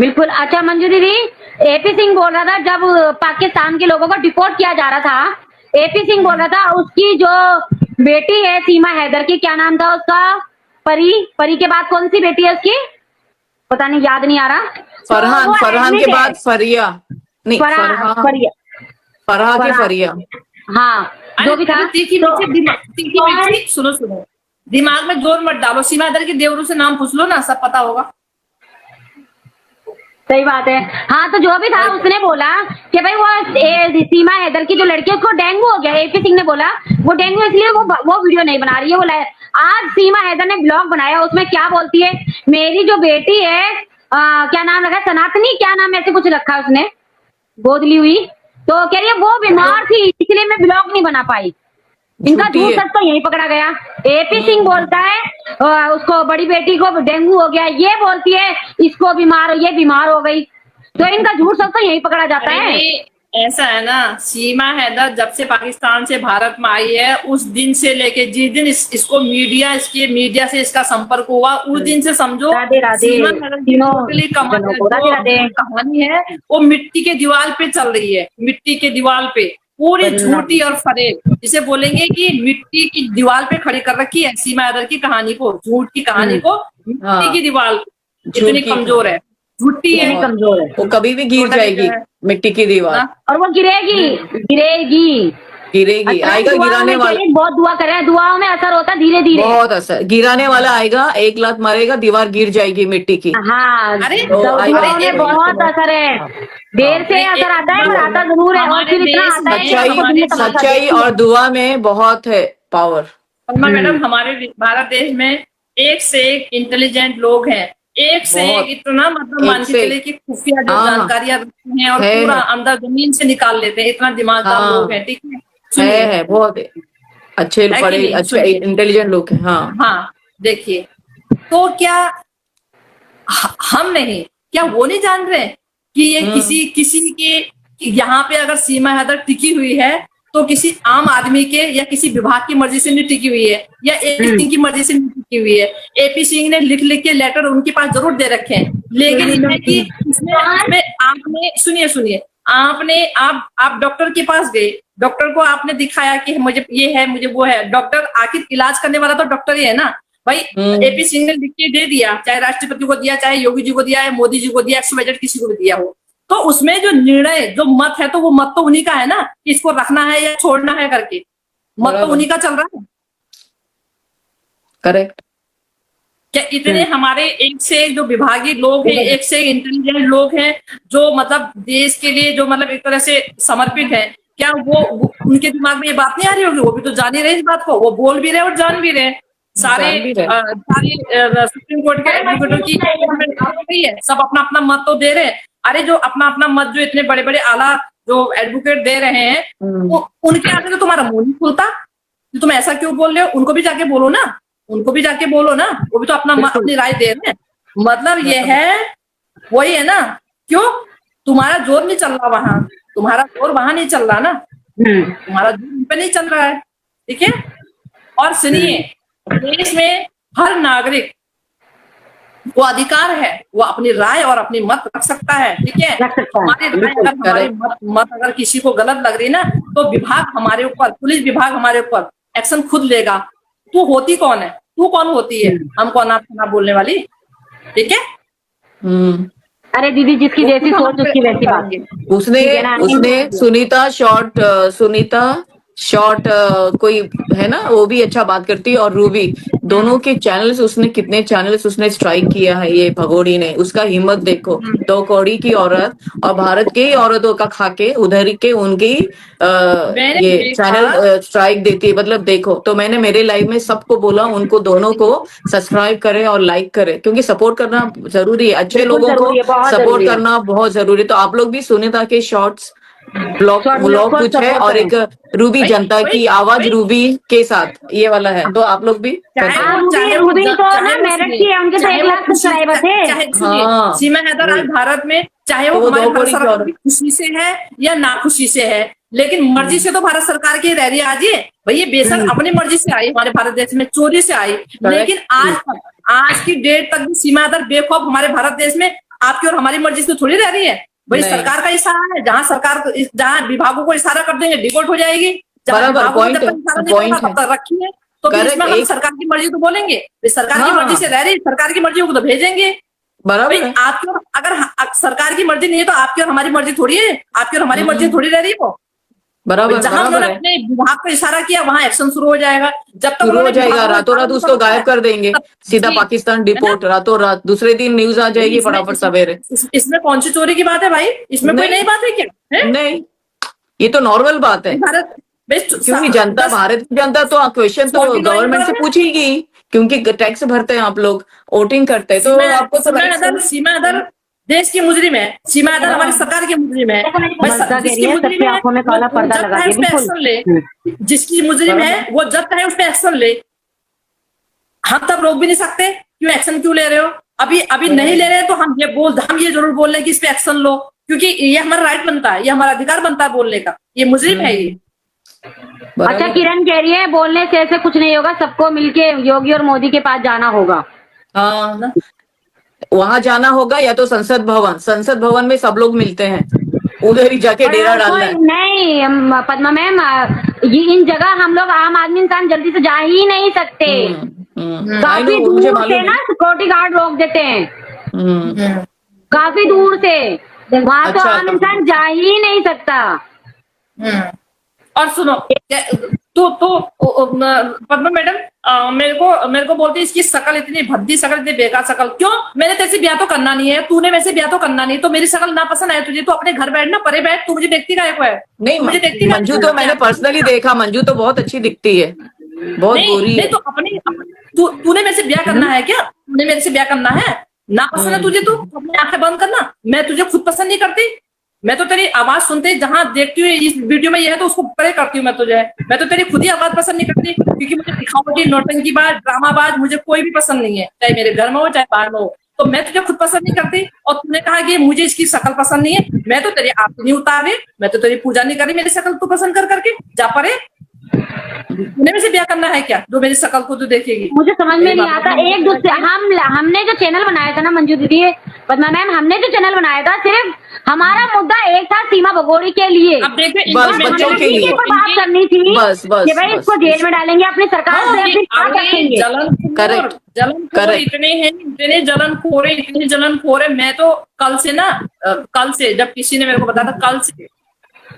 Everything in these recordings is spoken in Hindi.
बिल्कुल। अच्छा मंजू दीदी, एपी सिंह बोल रहा था जब पाकिस्तान के लोगों को डिपोर्ट किया जा रहा था, एपी सिंह बोल रहा था उसकी जो बेटी है सीमा हैदर की, क्या नाम था उसका, परी, परी के बाद कौन सी बेटी है उसकी, पता नहीं, याद नहीं आ रहा। फरहान, वो फरहान के एडमिट है। बाद फरिया, नहीं फरहा, फरिया, फरहा की फरहा, फरिया। हाँ जो भी था। तीखी तो मिर्ची तीखी मिर्ची, सुनो सुनो, दिमाग में जोर मत डालो, सीमा हैदर के देवरू से नाम पूछ लो ना, सब पता होगा। सही बात है। हाँ तो जो भी था उसने बोला कि भाई वो सीमा हैदर की जो लड़की है उसको डेंगू हो गया। एपी सिंह ने बोला वो डेंगू, इसलिए वो वीडियो नहीं बना रही है। बोला आज सीमा हैदर ने ब्लॉग बनाया, उसमें क्या बोलती है, मेरी जो बेटी है क्या नाम रखा है, सनातनी, क्या नाम ऐसे कुछ रखा है उसने, गोद ली हुई, तो कह रही है वो बीमार थी इसलिए मैं ब्लॉग नहीं बना पाई। इनका झूठ सच तो यहीं पकड़ा गया। एपी सिंह बोलता है उसको बड़ी बेटी को डेंगू हो गया, ये बोलती है इसको बीमार, ये बीमार हो गई, तो इनका झूठ सच तो यहीं पकड़ा जाता है। ऐसा है ना, सीमा हैदर जब से पाकिस्तान से भारत में आई है, उस दिन से लेके जिस दिन इसको मीडिया से इसका संपर्क हुआ, उस दिन से समझो राधे राधे सीमा हैदर की टोटली कहानी है वो मिट्टी के दीवार पे चल रही है, मिट्टी के दीवार पे पूरी झूठी और फरेब, जिसे बोलेंगे कि मिट्टी की दीवार पे खड़ी कर रखी है सीमा हैदर की कहानी को, झूठ की कहानी को मिट्टी की दीवार, इतनी कमजोर है, झूठी है, कमजोर है, वो कभी भी गिर जाएगी मिट्टी की दीवार, और वो गिरेगी, गिरेगी, गिरेगी। आएगा गिराने वाला, बहुत दुआ करें, दुआओं में असर होता है धीरे धीरे, बहुत असर, गिराने वाला आएगा, एक लात मारेगा, दीवार गिर जाएगी मिट्टी की। हाँ अरे दुआओं में बहुत असर है, देर से असर आता है पर आता जरूर है, और फिर इतना आता है। सच्चाई और दुआ में बहुत है पावर। मैडम हमारे भारत देश में एक से एक इंटेलिजेंट लोग हैं, एक से एक इतना मतलब मान के चले कि खुफिया जो जानकारियां रखते हैं और पूरा अंदर जमीन से निकाल लेते हैं, इतना दिमागदार लोग हैं। ठीक है बहुत अच्छे पढ़े अच्छे इंटेलिजेंट लोग हैं। हाँ देखिए, तो क्या हम नहीं, क्या वो नहीं जान रहे कि ये किसी के यहाँ पे अगर सीमा हैदर टिकी हुई है तो किसी आम आदमी के या किसी विभाग की मर्जी से नहीं टिकी हुई है, या एपी सिंह की मर्जी से नहीं टिकी हुई है। एपी सिंह ने लिख लिख के लेटर उनके पास जरूर दे रखे हैं, लेकिन इसमें कि इसमें आपने सुनिए आप डॉक्टर के पास गए, डॉक्टर को आपने दिखाया कि मुझे ये है, मुझे वो है, डॉक्टर आखिर इलाज करने वाला तो डॉक्टर ही है ना भाई। एपी सिंह ने लिख के दे दिया, चाहे राष्ट्रपति को दिया, चाहे योगी जी को दिया, है मोदी जी को दिया, XYZ किसी को भी दिया हो, तो उसमें जो निर्णय जो मत है तो वो मत तो उन्हीं का है ना, कि इसको रखना है या छोड़ना है करके, मत तो उन्हीं का चल रहा है। करेक्ट। क्या इतने हमारे एक से एक जो विभागीय लोग हैं, एक से एक इंटेलिजेंट लोग हैं, जो मतलब देश के लिए जो मतलब एक तरह से समर्पित है, क्या वो उनके दिमाग में ये बात नहीं आ रही होगी? वो भी तो जान ही रहे इस बात को, वो बोल भी रहे और जान भी रहे। सारी सुप्रीम कोर्ट के एडवोकेटों की है, सब अपना अपना मत तो दे रहे हैं। अरे जो अपना अपना मत जो इतने बड़े बड़े आला जो एडवोकेट दे रहे हैं, उनके आगे तो तुम्हारा मुंह नहीं खुलता, तुम ऐसा क्यों बोल रहे हो? उनको भी जाके बोलो ना, उनको भी जाके बोलो ना, वो भी तो अपनी राय दे रहे हैं। मतलब ये है, वही है ना, क्यों तुम्हारा जोर नहीं चल रहा वहां, तुम्हारा जोर वहां नहीं चल रहा ना, तुम्हारा जोर पे नहीं चल रहा है। ठीक है, और सुनिए, देश में हर नागरिक को अधिकार है, वो अपनी राय और अपनी मत रख सकता है। ठीक है, हमारी राय अगर हमारी मत अगर किसी को गलत लग रही ना, तो विभाग हमारे ऊपर, पुलिस विभाग हमारे ऊपर एक्शन खुद लेगा। तू होती कौन है, तू कौन होती है हमको अनाप बोलने वाली? ठीक है, अरे दीदी जिसकी जैसी सोच उसकी वैसी बात। उसने सुनीता शॉर्ट कोई है ना, वो भी अच्छा बात करती है, और रूबी, दोनों के चैनल्स, उसने कितने चैनल्स उसने स्ट्राइक किया है ये भगोड़ी ने। उसका हिम्मत देखो, 2 कौड़ी की औरत और भारत के औरतों का खाके उधर के उनकी ये चैनल स्ट्राइक देती है। मतलब देखो, तो मैंने मेरे लाइव में सबको बोला उनको दोनों को सब्सक्राइब करे और लाइक करे, क्योंकि सपोर्ट करना जरूरी है, अच्छे लोगों को सपोर्ट करना बहुत जरूरी है। तो आप लोग भी सुनीता के शॉर्ट्स ब्लॉग कुछ है, और एक रूबी जनता की आवाज रूबी के साथ ये वाला है, तो आप लोग भी रूबी तो ना मेरठ की है, उनके तो 1 लाख सब्सक्राइबर थे। सीमा हैदर आज भारत में, चाहे वो हमारे भारत सरकार की खुशी से है या नाखुशी से है, लेकिन मर्जी से तो भारत सरकार की रह रही है आज। ये भैया बेशक अपनी मर्जी से आई, हमारे भारत देश में चोरी से आई, लेकिन आज की डेट तक भी सीमा हैदर बेखौफ हमारे भारत देश में आपकी और हमारी मर्जी से थोड़ी रह रही है भाई। नहीं। सरकार का इशारा है, जहाँ विभागों को इशारा कर देंगे डिफॉल्ट हो जाएगी। जहाँ बराबर, विभागों को point जब तक है, इशारा नहीं point होगा है। तब तक रखिए। तो फिर Correct, इसमें हम एक- सरकार की मर्जी तो बोलेंगे, फिर सरकार की हाँ। मर्जी से रह रही, सरकार की मर्जी को तो भेजेंगे बराबर भाई। है। आपकी और अगर सरकार की मर्जी नहीं है तो आपकी और हमारी मर्जी थोड़ी है, आपकी और हमारी मर्जी थोड़ी रह रही है वो। बराबर जहां बराबर उन्होंने है। अपने विभाग को इशारा किया वहां एक्शन शुरू हो जाएगा। जब तक शुरू हो उन्होंने जाएगा, विभागों को रातों रात इशारा उसको नहीं गायब कर देंगे, तब- सीधा जी, पाकिस्तान है ना? डिपोर्ट, रातों रात दूसरे दिन न्यूज आ जाएगी इसमें- फटाफट सवेरे। इसमें कौन सी चोरी की बात है भाई? इसमें कोई नहीं। नई बात है क्या? है? नहीं, ये तो नॉर्मल बात है, भारत क्योंकि जनता, भारत की जनता तो क्वेश्चन तो 49 गवर्नमेंट से बात है। पूछेगी, क्योंकि टैक्स भरते हैं आप लोग, वोटिंग करते हैं, तो आपको तो rights- सीमा अदर देश की मुजरिम है, सीमा अदर हमारी सरकार की मुजरिम है। समझता कह रही जिसकी है, मुजरिम सबकी है आंखों में काला वो पर्दा जब लगा चाहे के, उस पे बिल्कुल। एक्शन ले। जिसकी मुजरिम है वो जब चाहे उस पे एक्शन ले। हम तब रोक भी नहीं सकते क्यों, एक्शन क्यों ले रहे हो? अभी नहीं ले रहे हैं तो हम ये जरूर बोल रहे हैं कि इस पे एक्शन लो, क्योंकि ये हमारा राइट बनता है, ये हमारा अधिकार बनता है बोलने का। ये मुजरिम है ये। अच्छा, किरण कह रही है बोलने से ऐसे कुछ नहीं होगा, सबको मिलके योगी और मोदी के पास जाना होगा। हाँ, वहां जाना होगा, या तो संसद भवन में सब लोग मिलते हैं, उधर ही जाके और डेरा और डालना कोई है। नहीं, पद्मा मैम, ये इन जगह हम लोग आम आदमी इंसान जल्दी से जा ही नहीं सकते। I काफी know, मुझे दूर मालूम से ना है। सिक्योरिटी गार्ड रोक देते हैं, काफी दूर से। वहां तो अच्छा, आम इंसान जा ही नहीं सकता। और सुनो, पद्मा मैडम मेरे को बोलती है इसकी शकल इतनी भद्दी शकल, इतनी बेकार शकल। क्यों? मैंने तेरे से ब्याह तो करना नहीं है, तूने वैसे ब्याह तो करना नहीं, तो मेरी शकल ना पसंद आए तुझे तो अपने घर बैठ ना, परे बैठ। तू मुझे देखती काहे को है? नहीं, मुझे देखती मंजू तो मैंने पर्सनली देखा, मंजू तो बहुत अच्छी दिखती है, बहुत गोरी नहीं है। तो तूने मेरे से ब्याह करना है क्या? तूने मेरे से ब्याह करना है? ना पसंद है तुझे तो अपनी आंखें बंद करना। मैं तुझे खुद पसंद नहीं करती। मैं तो तेरी आवाज सुनते ही जहां देखती हूँ इस वीडियो में ये है तो उसको परे करती हूँ। मैं तो तेरी खुद ही आवाज पसंद नहीं करती, क्योंकि मुझे दिखावटी, नौटंकीबाज, ड्रामाबाज मुझे कोई भी पसंद नहीं है, चाहे मेरे घर में हो चाहे बाहर में हो। तो मैं तुझे खुद पसंद नहीं करती, और तूने कहा कि मुझे इसकी शक्ल पसंद नहीं है। मैं तो तेरी आरती नहीं उतार रही, मैं तो तेरी पूजा नहीं कर रही, मेरी शक्ल तू पसंद कर करके जा परे। तूने मुझे ब्याह करना है क्या जो मेरी शक्ल को तू देखेगी? मुझे समझ में नहीं आता। एक दूसरे हमने जो चैनल बनाया था ना मंजू दीदी, पद्मा मैम, हमने जो चैनल बनाया था सिर्फ हमारा मुद्दा एक था सीमा भगोड़ी के लिए। अब देखिए बस बच्चों के लिए ऊपर बात करनी थी बस कि भाई इसको जेल में डालेंगे, अपनी सरकार से फिर क्या रखेंगे। Correct. जलनखोर इतने हैं, इतने जलनखोर है। मैं तो कल से जब किसी ने मेरे को बताया था, कल से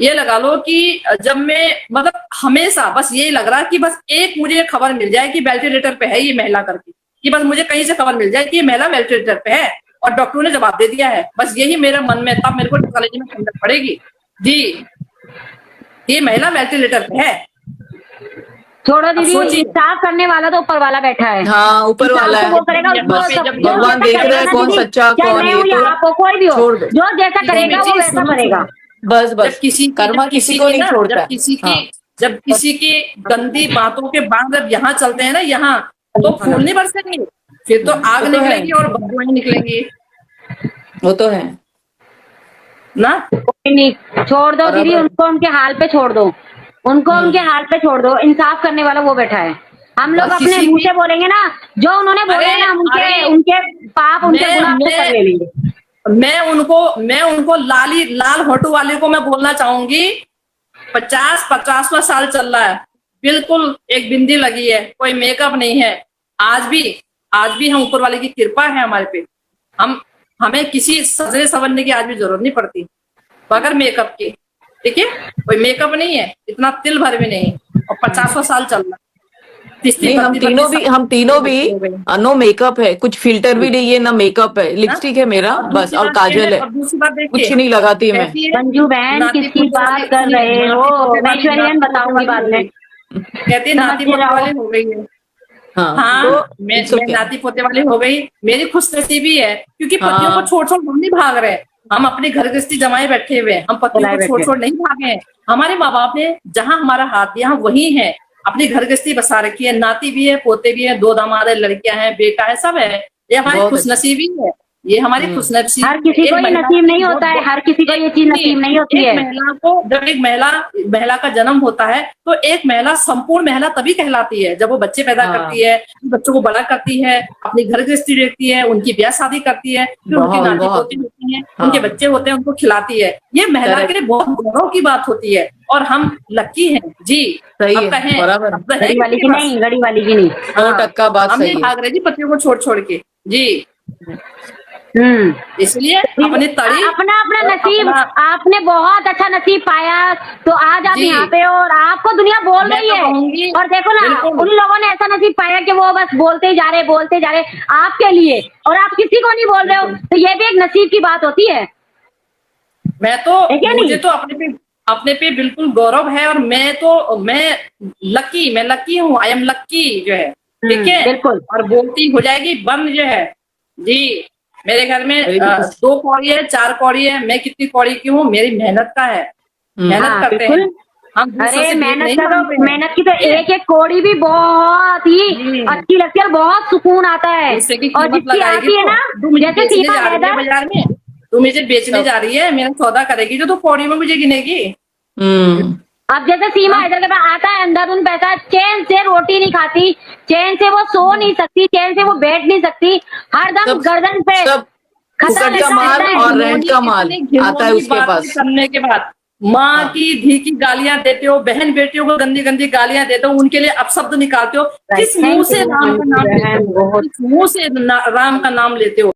ये लगा लो कि जब मैं मतलब हमेशा बस यही लग रहा है कि बस एक मुझे खबर मिल जाए कि वेंटिलेटर पे है ये महिला करके, कि बस मुझे कहीं से खबर मिल जाए कि ये महिला वेंटिलेटर पे है और डॉक्टरों ने जवाब दे दिया है। बस यही मेरे मन में, तब मेरे को कॉलेज में ठंडक पड़ेगी जी, ये महिला वेंटिलेटर पे है। छोड़ो दीदी, सोचिए। इंसाफ करने वाला तो ऊपर वाला बैठा है। हाँ, ऊपर वाला इंसाफ है, तो वो करेगा, उसको बस सब- जो भगवान जैसा देख रहा है करेगा कौन दीदी, सच्चा चाहे कौन मैं ये हूँ या तो आप हो, कोई भी हो, छोड़ दो। जो जैसा करेगा वो वैसा करेगा। बस बस, कर्मा किसी को नहीं छोड़ता। जब किसी की हाँ। जब किसी की गंदी बातों के बाद जब यहाँ चलते हैं ना, यहाँ तो फूल नहीं बरसेंगे, फिर तो आग वो तो है। निकलेगी और बदबुएं निकलेंगी वो तो है ना। कोई नहीं, छोड़ दो दीदी, बराबर। उनको उनके हाल पे छोड़ दो, उनको उनके हाल पे छोड़ दो। इंसाफ करने वाला वो बैठा है। हम लोग बस अपने किसी मुंह की- से बोलेंगे ना, जो उन्होंने बोले अरे, ना, उनके अरे, उनके पाप, उनके मैं- गुनाह मैं- कर ले लेंगे। मैं उनको लाल होटू वाले को मैं बोलना चाहूंगी, 50वां साल चल रहा है, बिल्कुल एक बिंदी लगी है, कोई मेकअप नहीं है। आज भी हम ऊपर वाले की कृपा है हमारे पे, हमें किसी सजने संवरने की आज भी जरूरत नहीं पड़ती बगैर मेकअप की। ठीक है, कोई मेकअप नहीं है, इतना तिल भर भी नहीं, और 50वां साल चल रहा है। नहीं, हम तीनों भी नो मेकअप है, कुछ फिल्टर भी नहीं है, ना मेकअप है, लिपस्टिक है मेरा बस, और काजल है, दूसरी बात देखिए, कुछ नहीं लगाती मैं। मंजू बहन, किसकी बात कर रहे हो? मैं ऐश्वर्या बताऊंगी बाद में। कहती है नाती पोते वाली हो गई है। हाँ, तो मैं it's okay. नाती पोते वाली हो गई, मेरी खुशनसीबी है, क्योंकि पतियों हाँ। को छोड़ हम नहीं भाग रहे, हम अपनी घर गृहस्थी जमाए बैठे हुए हैं, हम पतियों को छोड़ नहीं भागे हैं। हमारे माँ बाप ने जहाँ हमारा हाथ दिया हम वही है, अपनी घर गृहस्थी बसा रखी है, नाती भी है, पोते भी है, 2 दामाद है, लड़कियां हैं, बेटा है, सब है। ये हमारी खुशनसीबी है। ये हमारी खुशनसीब। हर किसी को ये नसीब नहीं होता है, हर किसी को ये चीज नसीब नहीं होती है। महिला को जब एक महिला का जन्म होता है तो एक महिला संपूर्ण महिला तभी कहलाती है जब वो बच्चे पैदा करती है, बच्चों को बड़ा करती है, अपनी घर गृहस्थी देखती है, उनकी ब्याह शादी करती है, फिर उनकी नाती पोती होती है, उनके बच्चे होते हैं, उनको खिलाती है। ये महिला के लिए बहुत गौरव की बात होती है और हम लक्की हैं जी। सही है, बराबर। गड़ी वाली की नहीं, गड़ी वाली की नहीं, 100% बात हम सही नहीं है। भाग रहे जी पतियों को छोड़ के जी। हम्म। इसलिए अपनी तड़ी अपना अपना और नसीब, अपना- आपने बहुत अच्छा नसीब पाया तो आज आप जी। यहाँ पे हो और आपको दुनिया बोल मैं रही तो है। कहूंगी, और देखो ना, बिल्कुल। उन लोगों ने ऐसा नसीब पाया कि वो बस बोलते ही जा रहे आपके लिए, और आप किसी को नहीं बोल रहे हो, तो ये भी एक नसीब की बात होती है। मैं तो है क्या मुझे नहीं? तो अपने पे बिल्कुल गौरव है और मैं लकी हूँ। आई एम लक्की जो है, ठीक है। बिल्कुल। और बोलती हो जाएगी बंद जो है जी। मेरे घर में Very good. 2 कौड़ी है, 4 कौड़ी है, मैं कितनी कौड़ी की हूँ, मेरी मेहनत का है। मेहनत हाँ, करते बिल्कुल। हैं हम दूसरों अरे से मेहनत नहीं का मांगते तो, हैं। मेहनत की तो एक एक कौड़ी भी बहुत ही अच्छी लगती है और बहुत सुकून आता है। उससे की और कीमत जिसकी लगाएगी आती है ना, तू मुझे जैसे बेचने सीमा जा रही है हैदर, बाजार में, तू मुझे बेचने जा रही है, मेरा सौदा करेगी जो तू कौड़ी में मुझे गिनेगी। अब जैसे सीमा हैदर के पास आता है अंदरून पैसा, चैन से रोटी नहीं खाती, चैन से वो सो नहीं सकती, चैन से वो बैठ नहीं सकती, हरदम गर्दन पे सब खतरा फुकट का लगा माल रहता है। और रेंट का माल इतनी आता है घिनौनी उसके बातें पास। करने के बाद माँ की धी की गालियां देते हो, बहन बेटियों को गंदी गंदी गालियां देते हो, उनके लिए अपशब्द निकालते हो। किस मुंह से राम का नाम लेते हो, किस मुंह से राम का नाम लेते हो।